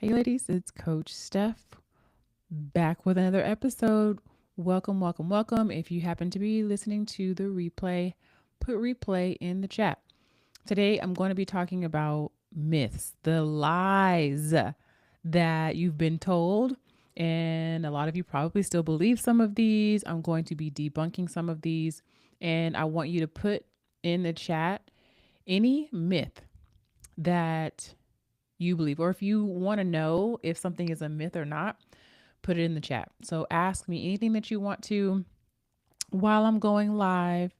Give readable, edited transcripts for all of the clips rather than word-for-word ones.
Hey, ladies, it's Coach Steph back with another episode. Welcome, welcome, welcome. If you happen to be listening to the replay, put replay in the chat. Today, I'm going to be talking about myths, the lies that you've been told. And a lot of you probably still believe some of these. I'm going to be debunking some of these. And I want you to put in the chat any myth that you believe, or if you want to know if something is a myth or not, put it in the chat. So ask me anything that you want to while I'm going live.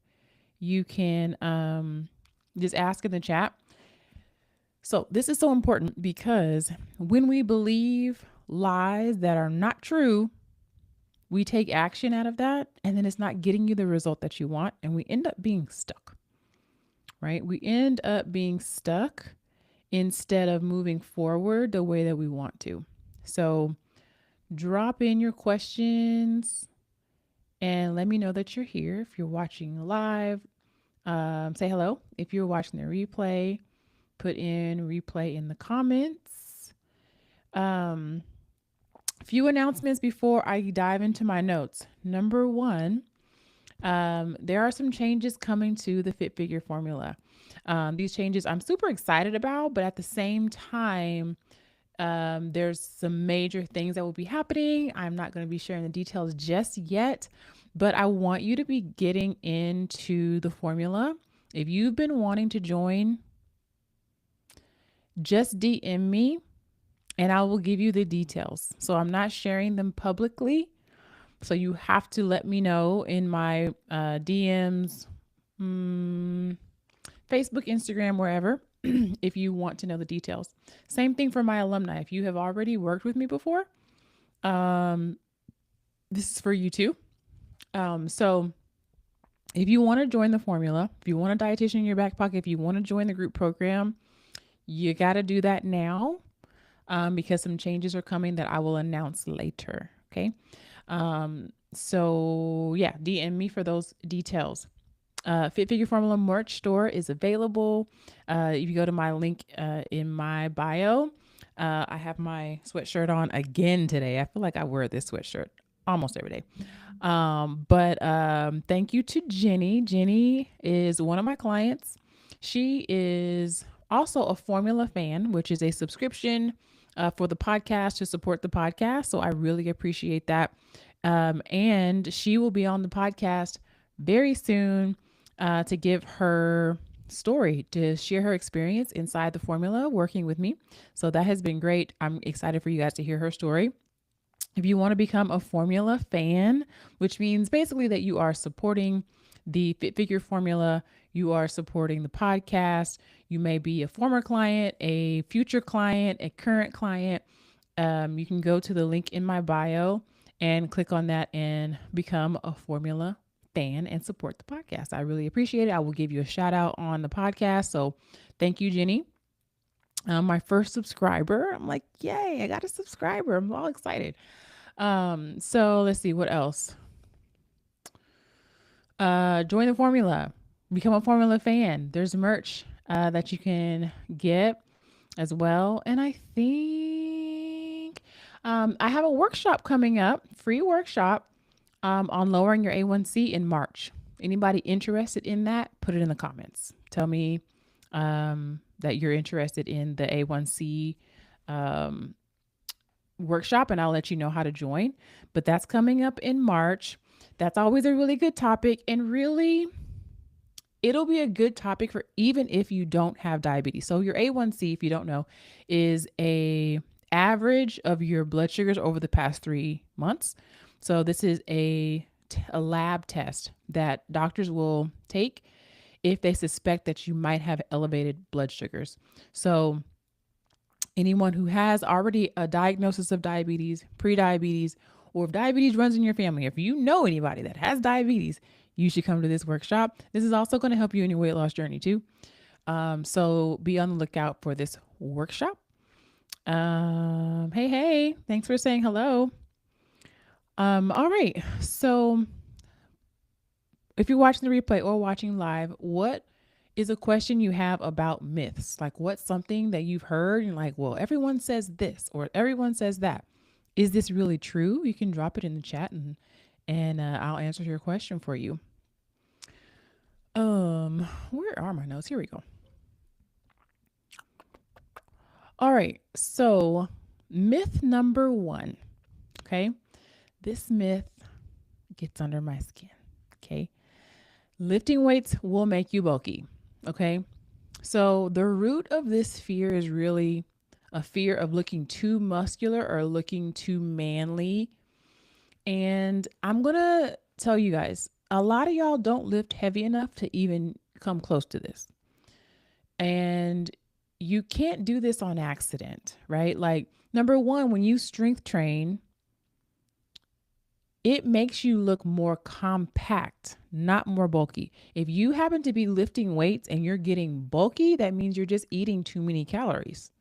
You can just ask in the chat. So this is so important because when we believe lies that are not true, we take action out of that, and then it's not getting you the result that you want, and we end up being stuck, right? We end up being stuck instead of moving forward the way that we want to. So drop in your questions and let me know that you're here. If you're watching live, say hello. If you're watching the replay, put in replay in the comments. Um, few announcements before I dive into my notes. Number one, there are some changes coming to the Fit Figure formula. These changes I'm super excited about, but at the same time, there's some major things that will be happening. I'm not going to be sharing the details just yet, but I want you to be getting into the formula. If you've been wanting to join, just DM me and I will give you the details. So I'm not sharing them publicly. So you have to let me know in my DMs, Facebook, Instagram, wherever, if you want to know the details. Same thing for my alumni. If you have already worked with me before, um, this is for you too. So if you want to join the formula, if you want a dietitian in your back pocket, if you want to join the group program, you got to do that now, because some changes are coming that I will announce later. Okay. So yeah, DM me for those details. Fit Figure Formula merch store is available. If you go to my link in my bio, I have my sweatshirt on again today. I feel like I wear this sweatshirt almost every day. But thank you to Jenny. Jenny is one of my clients. She is also a Formula fan, which is a subscription for the podcast to support the podcast. So I really appreciate that. And she will be on the podcast very soon to give her story, to share her experience inside the formula working with me. So that has been great. I'm excited for you guys to hear her story. If you want to become a formula fan, which means basically that you are supporting the Fit Figure formula, you are supporting the podcast, you may be a former client, a future client, a current client, you can go to the link in my bio and click on that and become a formula fan and support the podcast. I really appreciate it. I will give you a shout out on the podcast. So thank you, Jenny. My first subscriber. I'm like, yay, I got a subscriber. I'm all excited. So let's see what else. Join the formula. Become a formula fan. There's merch that you can get as well. And I think I have a workshop coming up, free workshop on lowering your A1C in March. Anybody interested in that? Put it in the comments. Tell me that you're interested in the A1C workshop, and I'll let you know how to join. But that's coming up in March. That's always a really good topic, and really, it'll be a good topic for even if you don't have diabetes. So your A1C, if you don't know, is a average of your blood sugars over the past 3 months. So this is a lab test that doctors will take if they suspect that you might have elevated blood sugars. So anyone who has already a diagnosis of diabetes, pre-diabetes, or if diabetes runs in your family, if you know anybody that has diabetes, you should come to this workshop. This is also going to help you in your weight loss journey too. So be on the lookout for this workshop. Hey, thanks for saying hello. All right. So if you're watching the replay or watching live, what is a question you have about myths. Like, what's something that you've heard and like, well, everyone says this or everyone says that. Is this really true? You can drop it in the chat and I'll answer your question for you. Where are my notes? Here we go. All right. So, myth number 1. Okay. This myth gets under my skin. Okay. Lifting weights will make you bulky. Okay. So, the root of this fear is really a fear of looking too muscular or looking too manly. And I'm going to tell you guys, a lot of y'all don't lift heavy enough to even come close to this. And you can't do this on accident, right? Like, number one, when you strength train, it makes you look more compact, not more bulky. If you happen to be lifting weights and you're getting bulky, that means you're just eating too many calories.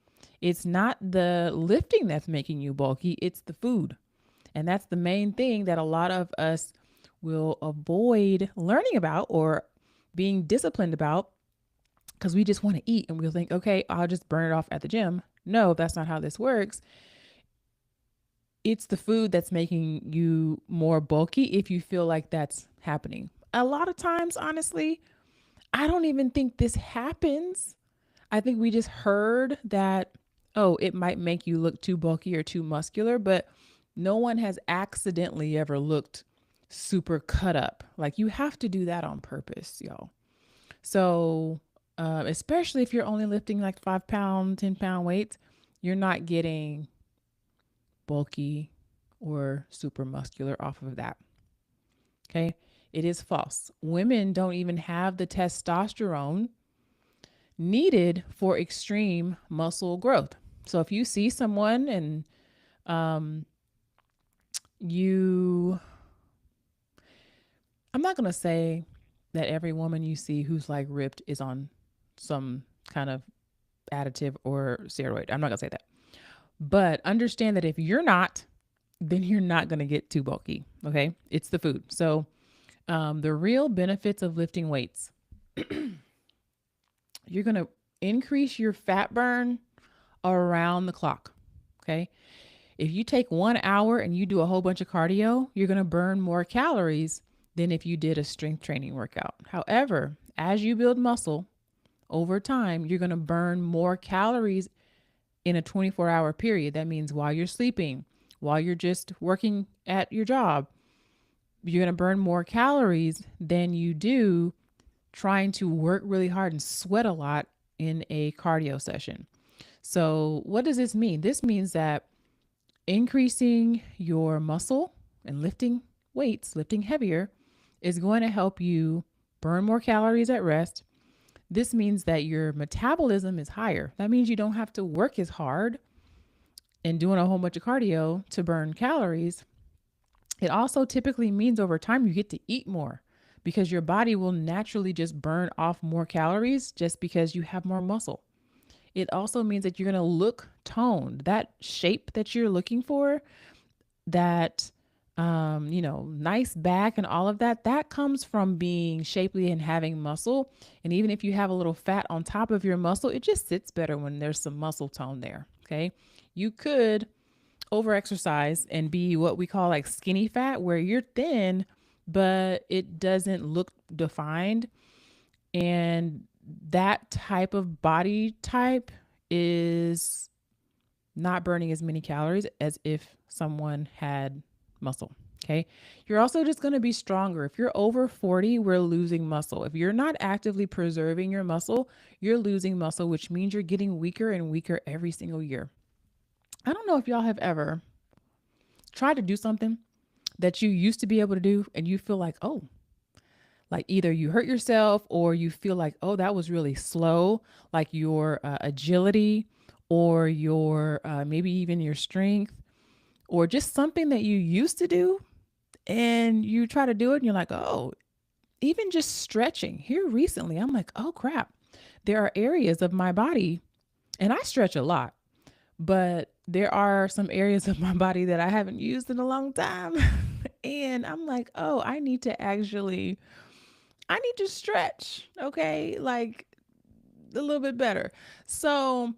It's not the lifting that's making you bulky, it's the food. And that's the main thing that a lot of us will avoid learning about or being disciplined about because we just want to eat and we'll think, okay, I'll just burn it off at the gym. No, that's not how this works. It's the food that's making you more bulky if you feel like that's happening. A lot of times, honestly, I don't even think this happens. I think we just heard that, oh, it might make you look too bulky or too muscular, but no one has accidentally ever looked super cut up. Like you have to do that on purpose, y'all. So, especially if you're only lifting like 5 pound, 10 pound weights, you're not getting bulky or super muscular off of that. Okay. It is false. Women don't even have the testosterone needed for extreme muscle growth. So if you see someone and um, you, I'm not going to say that every woman you see who's like ripped is on some kind of additive or steroid. I'm not going to say that. But understand that if you're not, then you're not going to get too bulky. Okay. It's the food. So, the real benefits of lifting weights, you're going to increase your fat burn around the clock. Okay. If you take 1 hour and you do a whole bunch of cardio, you're going to burn more calories than if you did a strength training workout. However, as you build muscle over time, you're going to burn more calories in a 24-hour period. That means while you're sleeping, while you're just working at your job, you're going to burn more calories than you do trying to work really hard and sweat a lot in a cardio session. So, what does this mean? This means that increasing your muscle and lifting weights, lifting heavier, is going to help you burn more calories at rest. This means that your metabolism is higher. That means you don't have to work as hard and doing a whole bunch of cardio to burn calories. It also typically means over time you get to eat more because your body will naturally just burn off more calories just because you have more muscle. It also means that you're going to look toned. That shape that you're looking for, that nice back and all of that, that comes from being shapely and having muscle. And even if you have a little fat on top of your muscle, it just sits better when there's some muscle tone there. Okay. You could over exercise and be what we call like skinny fat, where you're thin, but it doesn't look defined. And that type of body type is not burning as many calories as if someone had muscle. Okay. You're also just going to be stronger. If you're over 40, we're losing muscle. If you're not actively preserving your muscle, you're losing muscle, which means you're getting weaker and weaker every single year. I don't know if y'all have ever tried to do something that you used to be able to do and you feel like, oh, like either you hurt yourself or you feel like, oh, that was really slow, like your agility or your maybe even your strength or just something that you used to do and you try to do it and you're like, oh, even just stretching here recently, I'm like, oh crap, there are areas of my body and I stretch a lot, but there are some areas of my body that I haven't used in a long time. And I'm like, oh, I need to actually, I need to stretch. Okay. Like a little bit better. So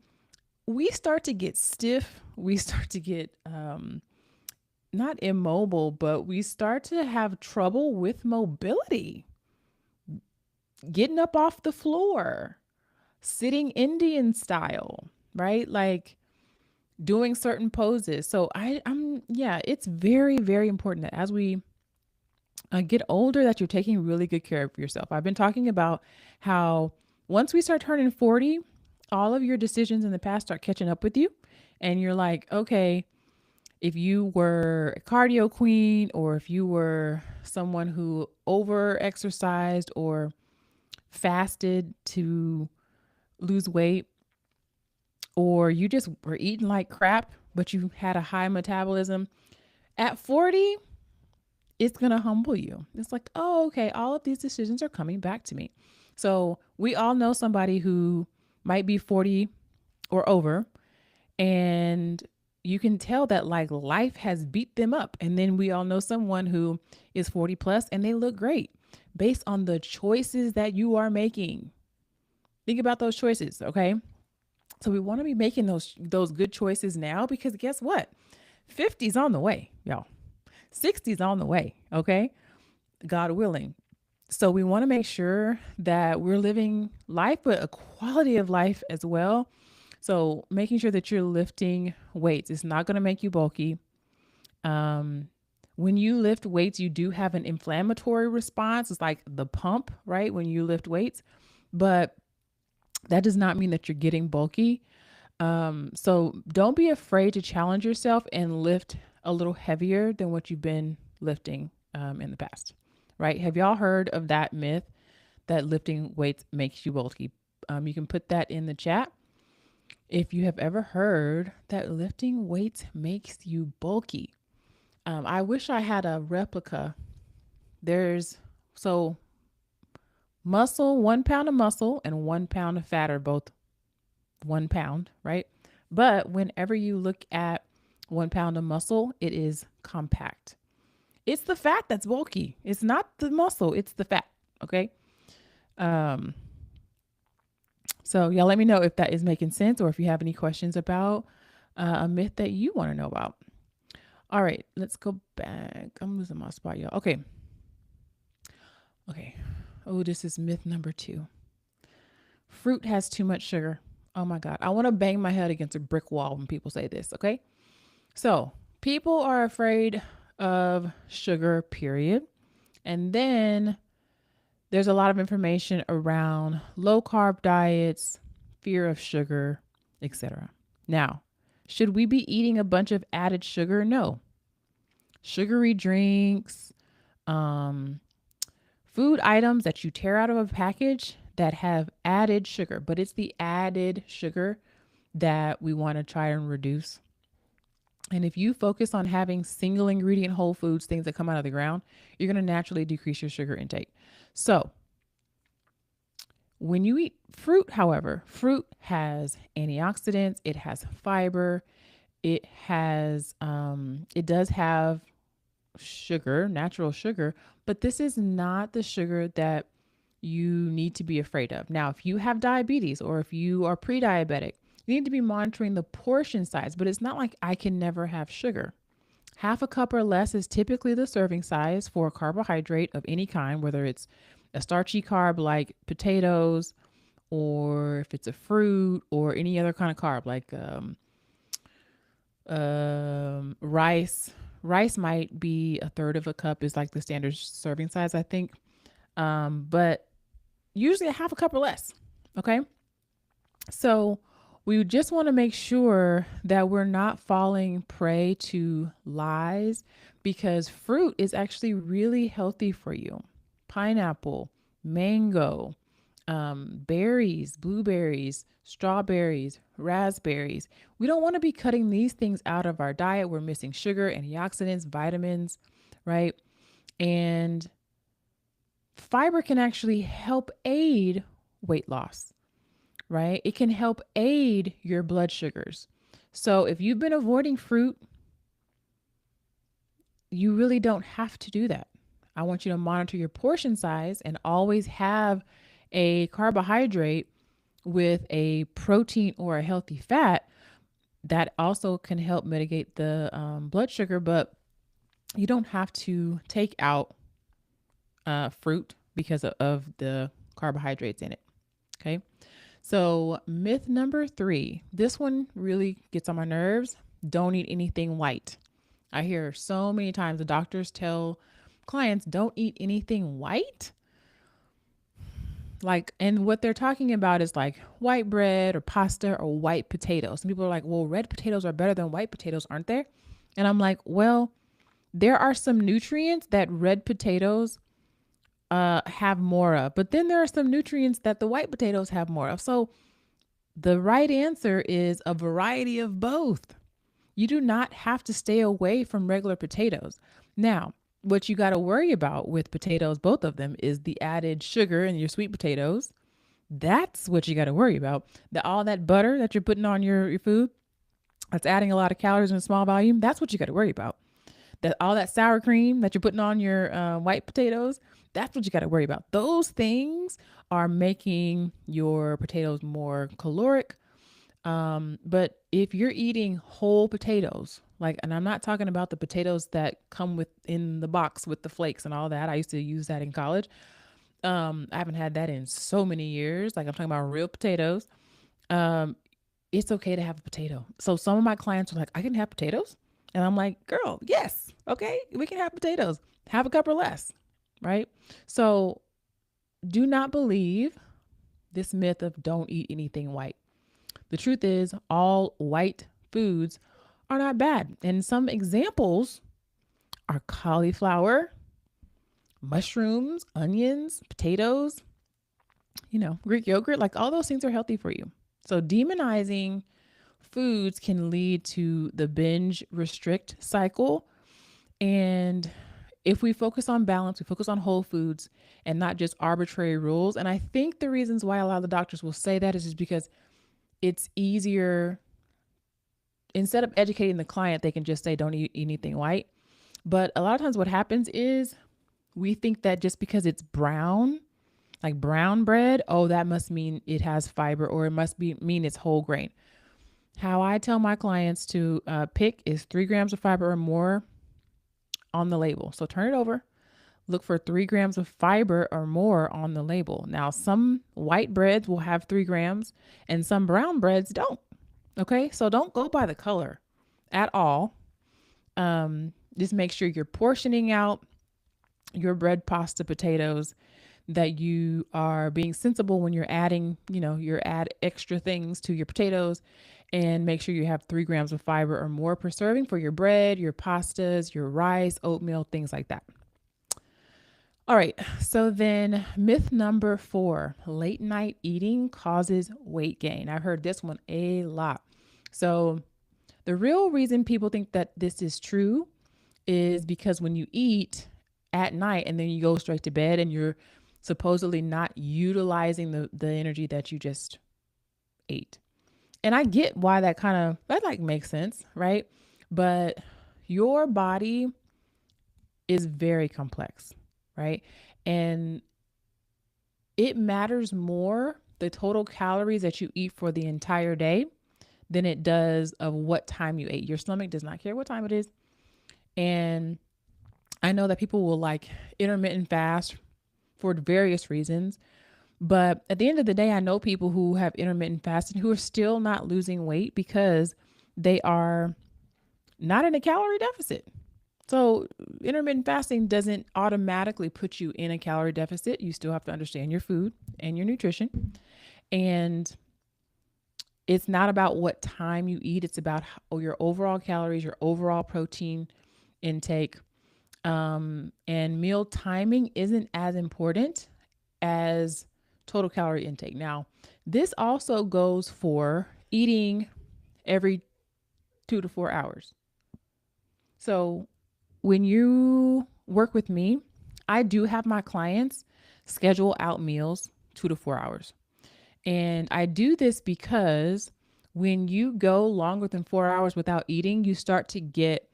we start to get stiff. We start to get not immobile, but we start to have trouble with mobility, getting up off the floor, sitting Indian style, right? Like doing certain poses. So yeah, it's very, very important that as we get older, that you're taking really good care of yourself. I've been talking about how once we start turning 40, all of your decisions in the past start catching up with you. And you're like, okay, if you were a cardio queen or if you were someone who over exercised or fasted to lose weight, or you just were eating like crap, but you had a high metabolism, at 40, it's going to humble you. It's like, oh, okay, all of these decisions are coming back to me. So we all know somebody who might be 40 or over, and you can tell that like life has beat them up. And then we all know someone who is 40 plus and they look great based on the choices that you are making. Think about those choices, okay? So we want to be making those good choices now because guess what? 50's on the way, y'all. 60's on the way, okay? God willing. So we want to make sure that we're living life, but a quality of life as well. So making sure that you're lifting weights. It's not going to make you bulky. Um, when you lift weights, you do have an inflammatory response. It's like the pump, right? When you lift weights, but that does not mean that you're getting bulky. So don't be afraid to challenge yourself and lift a little heavier than what you've been lifting in the past, right? Have y'all heard of that myth that lifting weights makes you bulky? You can put that in the chat if you have ever heard that lifting weights makes you bulky. I wish I had a replica. There's so muscle, 1 pound of muscle and 1 pound of fat are both 1 pound, right? But whenever you look at 1 pound of muscle, it is compact. It's the fat that's bulky. It's not the muscle, it's the fat. Okay. Um, so y'all let me know if that is making sense or if you have any questions about a myth that you want to know about. All right, let's go back. I'm losing my spot, y'all. Okay. Okay. Oh, this is myth number 2. Fruit has too much sugar. Oh my God. I want to bang my head against a brick wall when people say this. Okay. So people are afraid of sugar, period. And then there's a lot of information around low carb diets, fear of sugar, etc. Now, should we be eating a bunch of added sugar? No. Sugary drinks, food items that you tear out of a package that have added sugar, but it's the added sugar that we want to try and reduce. And if you focus on having single ingredient whole foods, things that come out of the ground, you're going to naturally decrease your sugar intake. So when you eat fruit, however, fruit has antioxidants, it has fiber, it does have sugar, natural sugar, but this is not the sugar that you need to be afraid of. Now, if you have diabetes or if you are pre-diabetic, you need to be monitoring the portion size, but it's not like I can never have sugar. Half a cup or less is typically the serving size for a carbohydrate of any kind, whether it's a starchy carb like potatoes, or if it's a fruit or any other kind of carb like rice. Rice might be a third of a cup is like the standard serving size, I think. But usually a half a cup or less. Okay. So we just want to make sure that we're not falling prey to lies because fruit is actually really healthy for you. Pineapple, mango, berries, blueberries, strawberries, raspberries. We don't want to be cutting these things out of our diet. We're missing sugar, antioxidants, vitamins, right? And fiber can actually help aid weight loss, right? It can help aid your blood sugars. So if you've been avoiding fruit, you really don't have to do that. I want you to monitor your portion size and always have a carbohydrate with a protein or a healthy fat that also can help mitigate the blood sugar, but you don't have to take out fruit because of the carbohydrates in it. Okay. So, myth number 3, this one really gets on my nerves. Don't eat anything white. I hear so many times the doctors tell clients, don't eat anything white. Like, and what they're talking about is like white bread or pasta or white potatoes. Some people are like, well, red potatoes are better than white potatoes, aren't they? And I'm like, well, there are some nutrients that red potatoes have more of, but then there are some nutrients that the white potatoes have more of. So the right answer is a variety of both. You do not have to stay away from regular potatoes. Now, what you got to worry about with potatoes, both of them, is the added sugar in your sweet potatoes. That's what you got to worry about. All that butter that you're putting on your food, that's adding a lot of calories in a small volume. That's what you got to worry about. That all that sour cream that you're putting on your white potatoes, that's what you got to worry about. Those things are making your potatoes more caloric. But if you're eating whole potatoes, like, and I'm not talking about the potatoes that come with in the box with the flakes and all that. I used to use that in college. I haven't had that in so many years. Like, I'm talking about real potatoes. Um, it's okay to have a potato. So some of my clients are like, I can have potatoes. And I'm like, girl, yes. Okay. We can have potatoes. Have a cup or less. Right. So do not believe this myth of don't eat anything white. The truth is, all white foods are not bad. And some examples are cauliflower, mushrooms, onions, potatoes, Greek yogurt. Like, all those things are healthy for you. So demonizing foods can lead to the binge restrict cycle. And if we focus on balance, we focus on whole foods and not just arbitrary rules. And I think the reasons why a lot of the doctors will say that is just because it's easier. Instead of educating the client, they can just say, don't eat anything white. But a lot of times what happens is we think that just because it's brown, like brown bread, oh, that must mean it has fiber, or it must mean it's whole grain. How I tell my clients to pick is 3 grams of fiber or more on the label. So turn it over. Look for 3 grams of fiber or more on the label. Now, some white breads will have 3 grams and some brown breads don't. Okay, so don't go by the color at all. Just make sure you're portioning out your bread, pasta, potatoes, that you are being sensible when you're adding, you add extra things to your potatoes, and make sure you have 3 grams of fiber or more per serving for your bread, your pastas, your rice, oatmeal, things like that. All right. So then myth number 4, late night eating causes weight gain. I've heard this one a lot. So the real reason people think that this is true is because when you eat at night and then you go straight to bed and you're supposedly not utilizing the energy that you just ate. And I get why that like makes sense, right? But your body is very complex, right? And it matters more the total calories that you eat for the entire day than it does of what time you ate. Your stomach does not care what time it is. And I know that people will like intermittent fast for various reasons. But at the end of the day, I know people who have intermittent fasting who are still not losing weight because they are not in a calorie deficit. So intermittent fasting doesn't automatically put you in a calorie deficit. You still have to understand your food and your nutrition. And it's not about what time you eat. It's about your overall calories, your overall protein intake. And meal timing isn't as important as total calorie intake. Now, this also goes for eating every 2 to 4 hours. So when you work with me, I do have my clients schedule out meals 2 to 4 hours. And I do this because when you go longer than 4 hours without eating, you start to get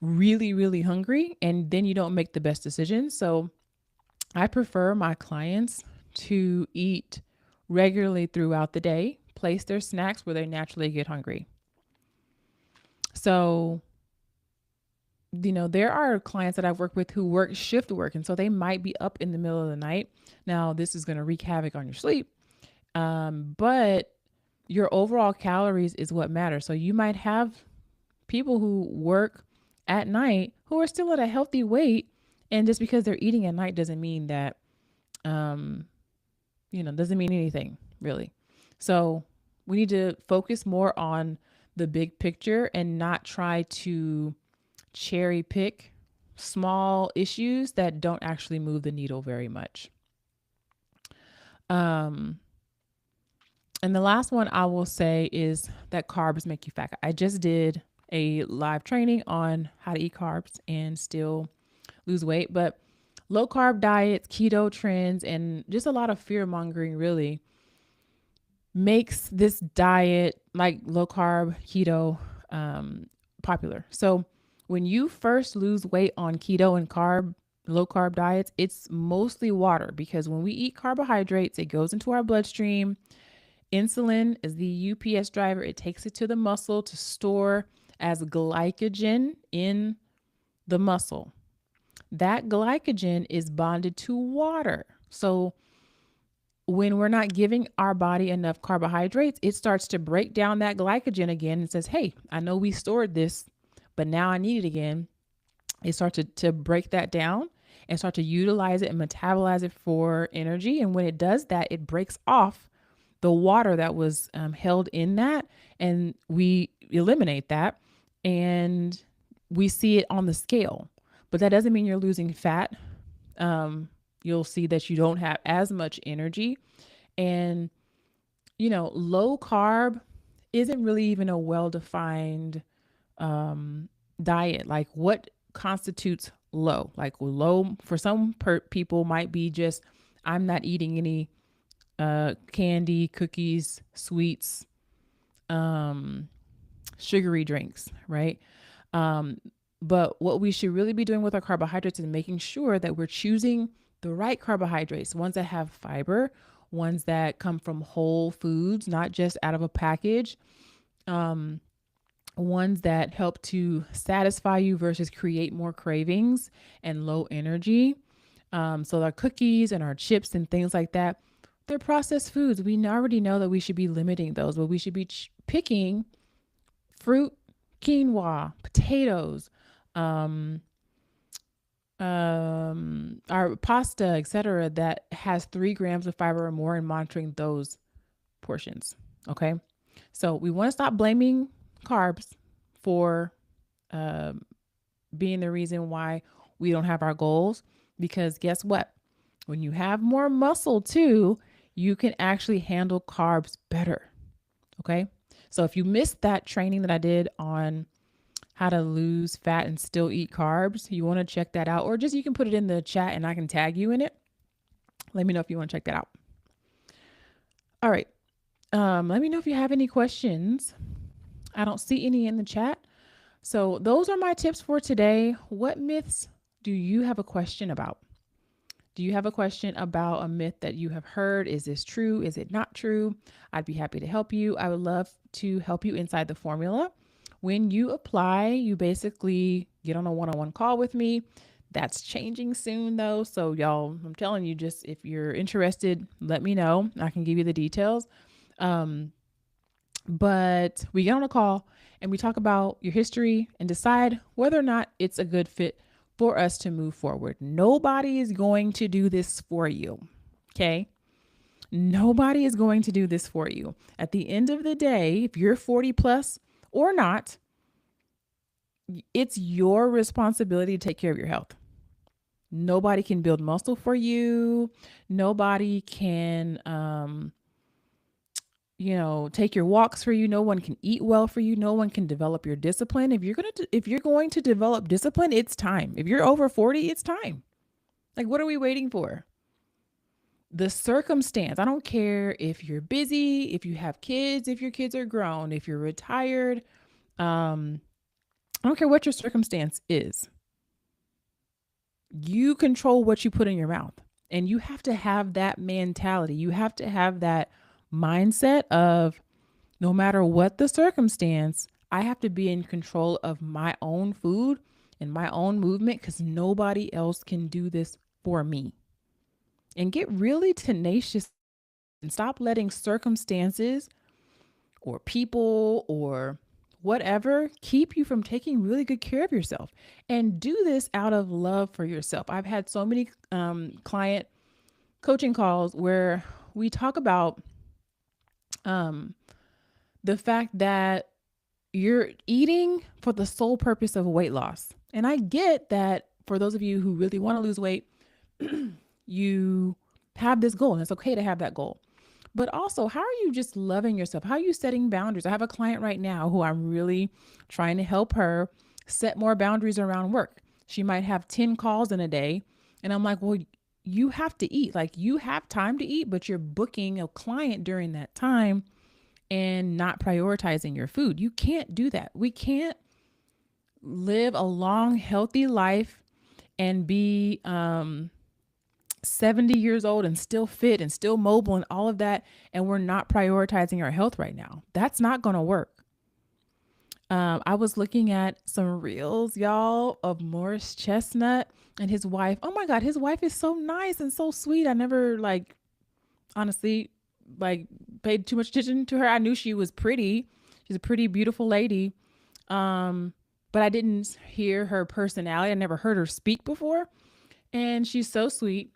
really, really hungry, and then you don't make the best decisions. So I prefer my clients to eat regularly throughout the day, place their snacks where they naturally get hungry. So, there are clients that I've worked with who work shift work, and so they might be up in the middle of the night. Now, this is going to wreak havoc on your sleep, but your overall calories is what matters. So, you might have people who work at night who are still at a healthy weight, and just because they're eating at night doesn't mean that, um, doesn't mean anything really. So we need to focus more on the big picture and not try to cherry pick small issues that don't actually move the needle very much. Um, and the last one I will say is that carbs make you fat. I just did a live training on how to eat carbs and still lose weight, but low carb diets, keto trends, and just a lot of fear mongering really makes this diet, like low carb, keto, popular. So when you first lose weight on keto and low carb diets, it's mostly water, because when we eat carbohydrates, it goes into our bloodstream. Insulin is the UPS driver. It takes it to the muscle to store as glycogen in the muscle. That glycogen is bonded to water. So when we're not giving our body enough carbohydrates, it starts to break down that glycogen again and says, hey, I know we stored this, but now I need it again. It starts to break that down and start to utilize it and metabolize it for energy. And when it does that, it breaks off the water that was held in that, and we eliminate that, and we see it on the scale. But that doesn't mean you're losing fat. You'll see that you don't have as much energy. And, low carb isn't really even a well defined diet. Like, what constitutes low? Like, low for some people might be just, I'm not eating any candy, cookies, sweets, sugary drinks, right? Um, but what we should really be doing with our carbohydrates is making sure that we're choosing the right carbohydrates, ones that have fiber, ones that come from whole foods, not just out of a package, um, ones that help to satisfy you versus create more cravings and low energy. So our cookies and our chips and things like that, they're processed foods. We already know that we should be limiting those, but we should be picking fruit, quinoa, potatoes, um, our pasta, etc., that has 3 grams of fiber or more, and monitoring those portions. Okay. So we want to stop blaming carbs for um, being the reason why we don't have our goals. Because guess what? When you have more muscle too, you can actually handle carbs better. Okay. So if you missed that training that I did on how to lose fat and still eat carbs, you want to check that out, or just you can put it in the chat and I can tag you in it. Let me know if you want to check that out. All right. Let me know if you have any questions. I don't see any in the chat. So those are my tips for today. What myths do you have a question about? Do you have a question about a myth that you have heard? Is this true? Is it not true? I'd be happy to help you. I would love to help you inside the formula. When you apply, you basically get on a one-on-one call with me. That's changing soon though. So y'all, I'm telling you, just if you're interested, let me know. I can give you the details. Um, but we get on a call and we talk about your history and decide whether or not it's a good fit for us to move forward. Nobody is going to do this for you. Okay. Nobody is going to do this for you. At the end of the day, if you're 40 plus or not, it's your responsibility to take care of your health. Nobody can build muscle for you. Nobody can, take your walks for you. No one can eat well for you. No one can develop your discipline. If you're going to develop discipline, it's time. If you're over 40, it's time. Like, what are we waiting for? The circumstance, I don't care if you're busy, if you have kids, if your kids are grown, if you're retired, um, I don't care what your circumstance is. You control what you put in your mouth. And you have to have that mentality. You have to have that mindset of no matter what the circumstance, I have to be in control of my own food and my own movement because nobody else can do this for me. And get really tenacious and stop letting circumstances or people or whatever keep you from taking really good care of yourself, and do this out of love for yourself. I've had so many client coaching calls where we talk about um, the fact that you're eating for the sole purpose of weight loss. And I get that for those of you who really want to lose weight, you have this goal and it's okay to have that goal. But also, how are you just loving yourself? How are you setting boundaries? I have a client right now who I'm really trying to help her set more boundaries around work. She might have 10 calls in a day. And I'm like, well, you have to eat. Like, you have time to eat, but you're booking a client during that time and not prioritizing your food. You can't do that. We can't live a long, healthy life and be 70 years old and still fit and still mobile and all of that, and we're not prioritizing our health right now. That's not going to work. I was looking at some reels, y'all, of Morris Chestnut and his wife. Oh my God, his wife is so nice and so sweet. I never, like, honestly, like, paid too much attention to her. I knew she was pretty. She's a pretty beautiful lady. Um, but I didn't hear her personality. I never heard her speak before. And she's so sweet.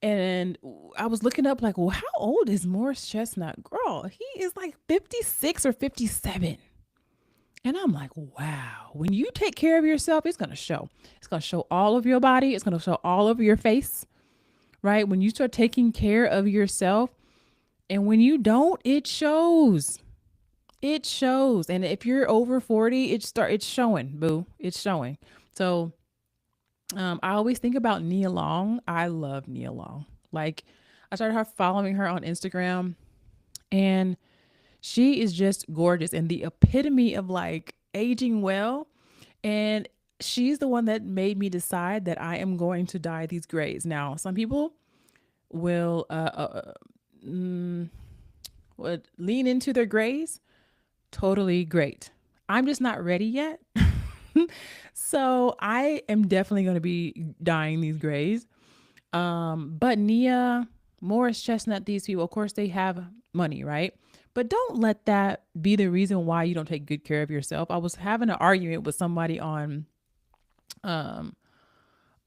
And I was looking up, like, well, how old is Morris Chestnut? Girl, he is like 56 or 57. And I'm like, wow, when you take care of yourself, it's going to show. It's going to show all of your body. It's going to show all over your face, right? When you start taking care of yourself, and when you don't, it shows. It shows. And if you're over 40, it's showing, boo. It's showing. So I always think about Nia Long. I love Nia Long. Like, I started following her on Instagram, and she is just gorgeous and the epitome of like aging well. And she's the one that made me decide that I am going to dye these grays. Now, some people will would lean into their grays. Totally great. I'm just not ready yet. So I am definitely going to be dyeing these grays. But Nia, Morris Chestnut, these people, of course, they have money, right? But don't let that be the reason why you don't take good care of yourself. I was having an argument with somebody um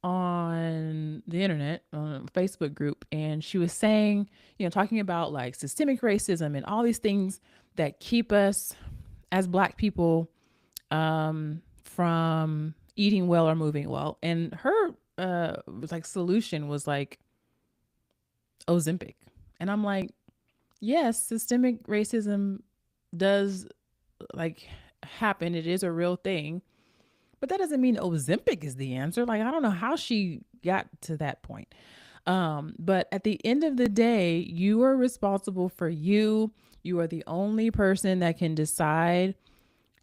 on the internet, on a Facebook group, and she was saying, talking about like systemic racism and all these things that keep us as Black people from eating well or moving well. And her was like solution was like Ozempic. And I'm like, yes, systemic racism does like happen. It is a real thing. But that doesn't mean Ozempic is the answer. Like, I don't know how she got to that point. But at the end of the day, you are responsible for you. You are the only person that can decide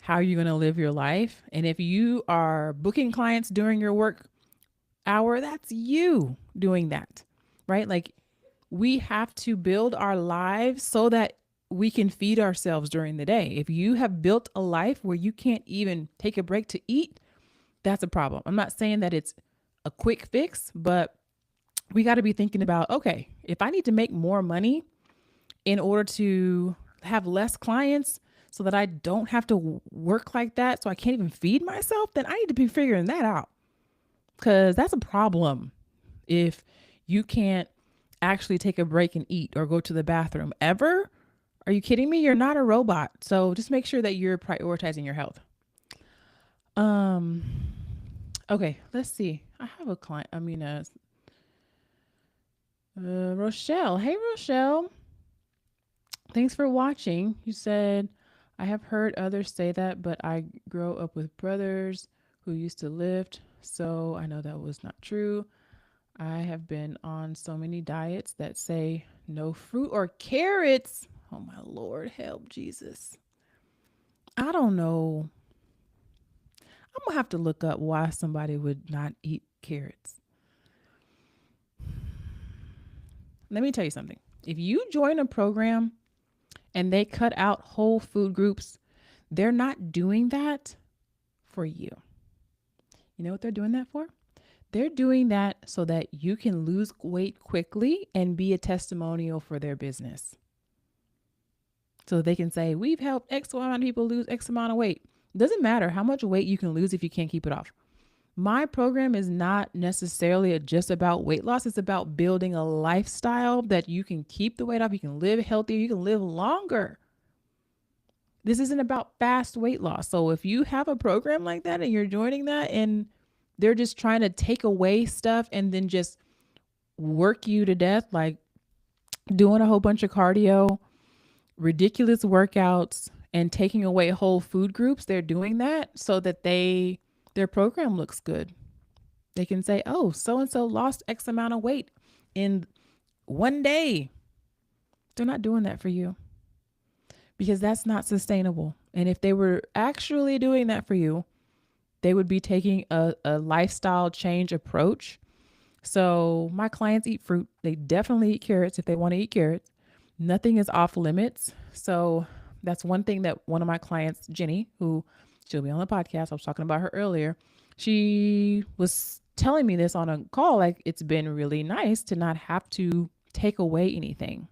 how you're going to live your life. And if you are booking clients during your work hour, that's you doing that, right? Like, we have to build our lives so that we can feed ourselves during the day. If you have built a life where you can't even take a break to eat, that's a problem. I'm not saying that it's a quick fix, but we got to be thinking about, okay, if I need to make more money in order to have less clients so that I don't have to work like that, so I can't even feed myself, then I need to be figuring that out, because that's a problem. If you can't actually take a break and eat or go to the bathroom ever, are you kidding me? You're not a robot. So just make sure that you're prioritizing your health. Um, okay, let's see. I have a client. Rochelle. Hey, Rochelle. Thanks for watching. You said, I have heard others say that, but I grew up with brothers who used to lift, so I know that was not true. I have been on so many diets that say no fruit or carrots. Oh my Lord, help Jesus. I don't know. I'm gonna have to look up why somebody would not eat carrots. Let me tell you something. If you join a program and they cut out whole food groups, they're not doing that for you. You know what they're doing that for? They're doing that so that you can lose weight quickly and be a testimonial for their business. So they can say, we've helped X amount of people lose X amount of weight. It doesn't matter how much weight you can lose if you can't keep it off. My program is not necessarily just about weight loss. It's about building a lifestyle that you can keep the weight off. You can live healthier. You can live longer. This isn't about fast weight loss. So if you have a program like that and you're joining that and they're just trying to take away stuff and then just work you to death, like doing a whole bunch of cardio, ridiculous workouts, and taking away whole food groups, they're doing that so that their program looks good. They can say, oh, so and so lost X amount of weight in one day. They're not doing that for you because that's not sustainable. And if they were actually doing that for you, they would be taking a lifestyle change approach. So my clients eat fruit. They definitely eat carrots if they want to eat carrots. Nothing is off limits. So that's one thing that one of my clients, Jenny, who she'll be on the podcast, I was talking about her earlier, she was telling me this on a call. Like, it's been really nice to not have to take away anything.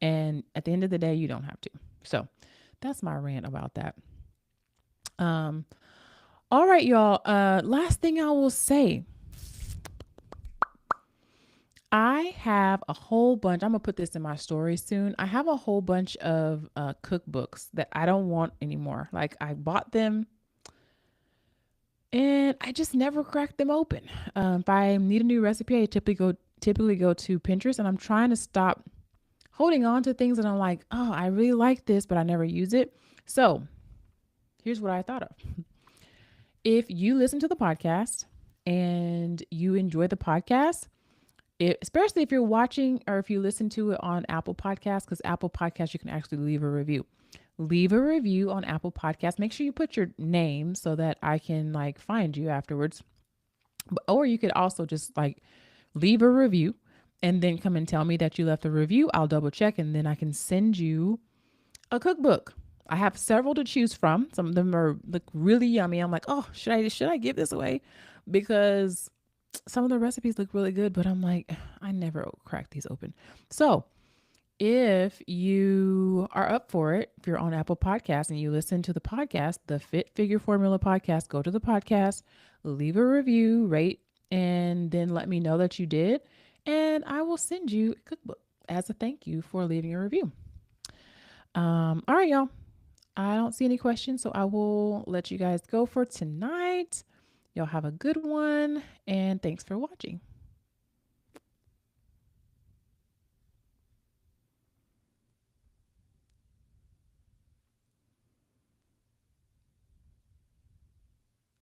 And at the end of the day, you don't have to. So that's my rant about that. All right, y'all. Last thing I will say, I have a whole bunch. I'm gonna put this in my story soon. I have a whole bunch of cookbooks that I don't want anymore. Like, I bought them and I just never cracked them open. If I need a new recipe, I typically go to Pinterest, and I'm trying to stop holding on to things that I'm like, oh, I really like this, but I never use it. So here's what I thought of. If you listen to the podcast and you enjoy the podcast, especially if you're watching or if you listen to it on Apple Podcasts, because Apple Podcasts, you can actually leave a review. Leave a review on Apple Podcasts. Make sure you put your name so that I can like find you afterwards. Or you could also just like leave a review and then come and tell me that you left a review. I'll double check and then I can send you a cookbook. I have several to choose from. Some of them look really yummy. I'm like, oh, should I give this away? Because some of the recipes look really good, but I'm like, I never crack these open. So if you are up for it, if you're on Apple Podcasts and you listen to the podcast, the Fit Figure Formula podcast, go to the podcast, leave a review, rate, and then let me know that you did. And I will send you a cookbook as a thank you for leaving a review. All right, y'all. I don't see any questions, so I will let you guys go for tonight. Y'all have a good one, and thanks for watching.